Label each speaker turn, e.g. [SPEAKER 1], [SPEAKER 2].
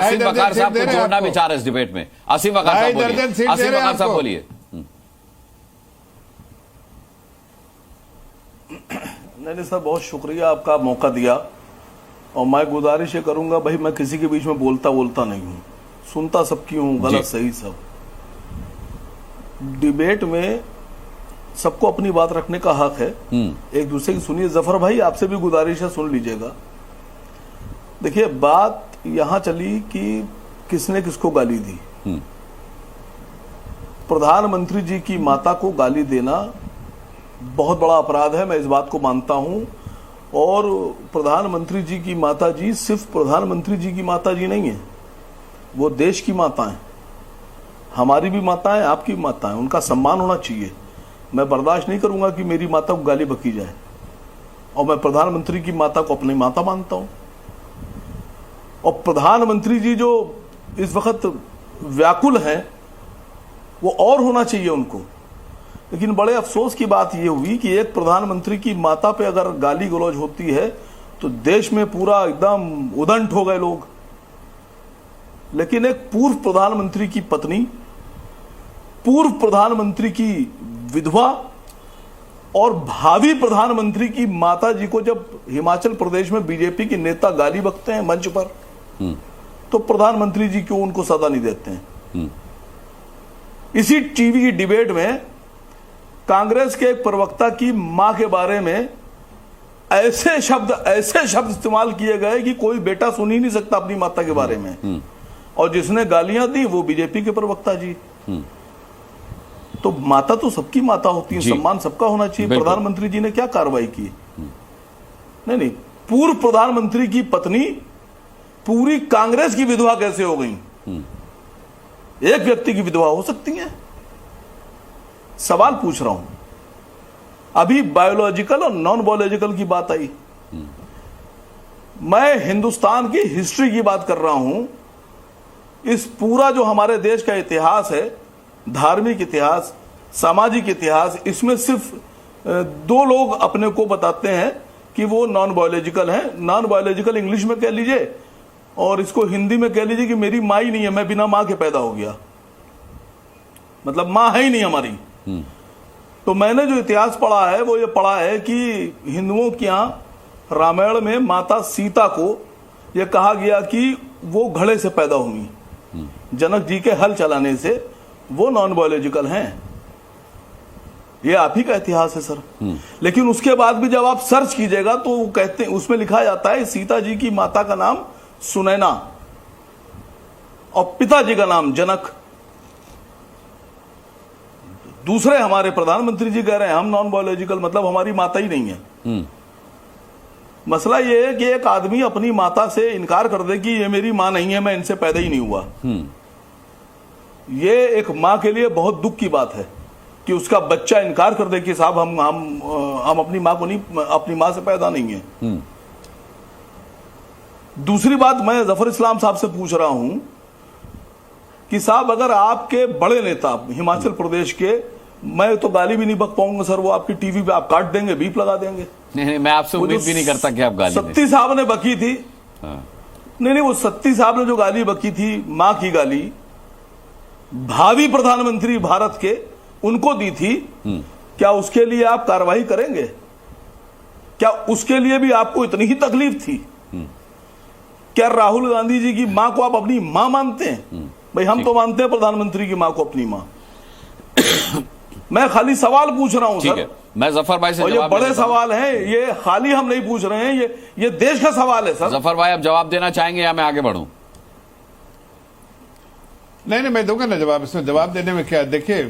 [SPEAKER 1] असीम वकार साहब को जोड़ना भी चाह रहे इस डिबेट में। असीम वकार साहब बोलिए। असीम वकार साहब बोलिए।
[SPEAKER 2] नहीं सर, बहुत शुक्रिया, आपका मौका दिया। और मैं गुजारिश ये करूंगा भाई, मैं किसी के बीच में बोलता नहीं हूं, सुनता सबकी हूं, गलत सही सब। डिबेट में सबको अपनी बात रखने का हक है, एक दूसरे की सुनिए। जफर भाई, आपसे भी गुजारिश है, सुन लीजिएगा। देखिए, बात यहां चली कि किसने किसको गाली दी। प्रधानमंत्री जी की माता को गाली देना बहुत बड़ा अपराध है, मैं इस बात को मानता हूं। और प्रधानमंत्री जी की माता जी सिर्फ प्रधानमंत्री जी की माता जी नहीं है, वो देश की माता है, हमारी भी माता है, आपकी भी माता है, उनका सम्मान होना चाहिए। मैं बर्दाश्त नहीं करूंगा कि मेरी माता को गाली बकी जाए, और मैं प्रधानमंत्री की माता को अपनी माता मानता हूं। और प्रधानमंत्री जी जो इस वक्त व्याकुल हैं, वो और होना चाहिए उनको। लेकिन बड़े अफसोस की बात यह हुई कि एक प्रधानमंत्री की माता पे अगर गाली गलौज होती है तो देश में पूरा एकदम उदंड हो गए लोग। लेकिन एक पूर्व प्रधानमंत्री की पत्नी, पूर्व प्रधानमंत्री की विधवा और भावी प्रधानमंत्री की माता जी को जब हिमाचल प्रदेश में बीजेपी के नेता गाली बकते हैं मंच पर, तो प्रधानमंत्री जी क्यों उनको सजा नहीं देते हैं? इसी टीवी की डिबेट में कांग्रेस के एक प्रवक्ता की मां के बारे में ऐसे शब्द इस्तेमाल किए गए कि कोई बेटा सुन ही नहीं सकता अपनी माता के बारे में। और जिसने गालियां दी वो बीजेपी के प्रवक्ता जी। तो माता तो सबकी माता होती है, सम्मान सबका होना चाहिए। प्रधानमंत्री जी ने क्या कार्रवाई की? नहीं, पूर्व प्रधानमंत्री की पत्नी पूरी कांग्रेस की विधवा कैसे हो गई? एक व्यक्ति की विधवा हो सकती है? सवाल पूछ रहा हूं। अभी बायोलॉजिकल और नॉन बायोलॉजिकल की बात आई, मैं हिंदुस्तान की हिस्ट्री की बात कर रहा हूं। इस पूरा जो हमारे देश का इतिहास है, धार्मिक इतिहास, सामाजिक इतिहास, इसमें सिर्फ दो लोग अपने को बताते हैं कि वो नॉन बायोलॉजिकल हैं। नॉन बायोलॉजिकल इंग्लिश में कह लीजिए और इसको हिंदी में कह लीजिए कि मेरी मां ही नहीं है, मैं बिना मां के पैदा हो गया, मतलब मां है ही नहीं हमारी। तो मैंने जो इतिहास पढ़ा है वो ये पढ़ा है कि हिंदुओं के यहां रामायण में माता सीता को यह कहा गया कि वो घड़े से पैदा हुई, जनक जी के हल चलाने से, वो नॉन बायोलॉजिकल हैं। ये आप ही का इतिहास है सर। लेकिन उसके बाद भी जब आप सर्च कीजिएगा तो वो कहते हैं, उसमें लिखा जाता है सीता जी की माता का नाम सुनैना और पिताजी का नाम जनक। दूसरे हमारे प्रधानमंत्री जी कह रहे हैं हम नॉन बायोलॉजिकल, मतलब हमारी माता ही नहीं है। मसला ये है कि एक आदमी अपनी माता से इनकार कर दे कि ये मेरी मां नहीं है, मैं इनसे पैदा ही नहीं हुआ। ये एक मां के लिए बहुत दुख की बात है कि उसका बच्चा इनकार कर दे कि साहब हम अपनी मां को नहीं, अपनी मां से पैदा नहीं है। दूसरी बात मैं जफर इस्लाम साहब से पूछ रहा हूं कि साहब अगर आपके बड़े नेता हिमाचल प्रदेश के, मैं तो गाली भी नहीं बक पाऊंगा सर, वो आपकी टीवी पे आप काट देंगे, बीप लगा देंगे।
[SPEAKER 1] नहीं, मैं आपसे उम्मीद भी नहीं करता कि आप गाली दें।
[SPEAKER 2] सत्ती साहब ने बकी थी। नहीं, वो सत्ती साहब ने जो गाली बकी थी, मां की गाली, भावी प्रधानमंत्री भारत के उनको दी थी। क्या उसके लिए आप कार्रवाई करेंगे? क्या उसके लिए भी आपको इतनी ही तकलीफ थी? क्या राहुल गांधी जी की मां को आप अपनी मां मानते हैं? भाई हम तो मानते हैं प्रधानमंत्री की मां को अपनी मां। मैं खाली सवाल पूछ रहा हूं सर।
[SPEAKER 1] मैं जफर भाई से,
[SPEAKER 2] और ये बड़े सवाल हैं, ये खाली हम नहीं पूछ रहे हैं, ये देश का सवाल है सर।
[SPEAKER 1] जफर भाई, आप जवाब देना चाहेंगे या मैं आगे बढ़ूं?
[SPEAKER 3] नहीं, मैं दूंगा ना जवाब। इसमें जवाब देने में क्या, देखिए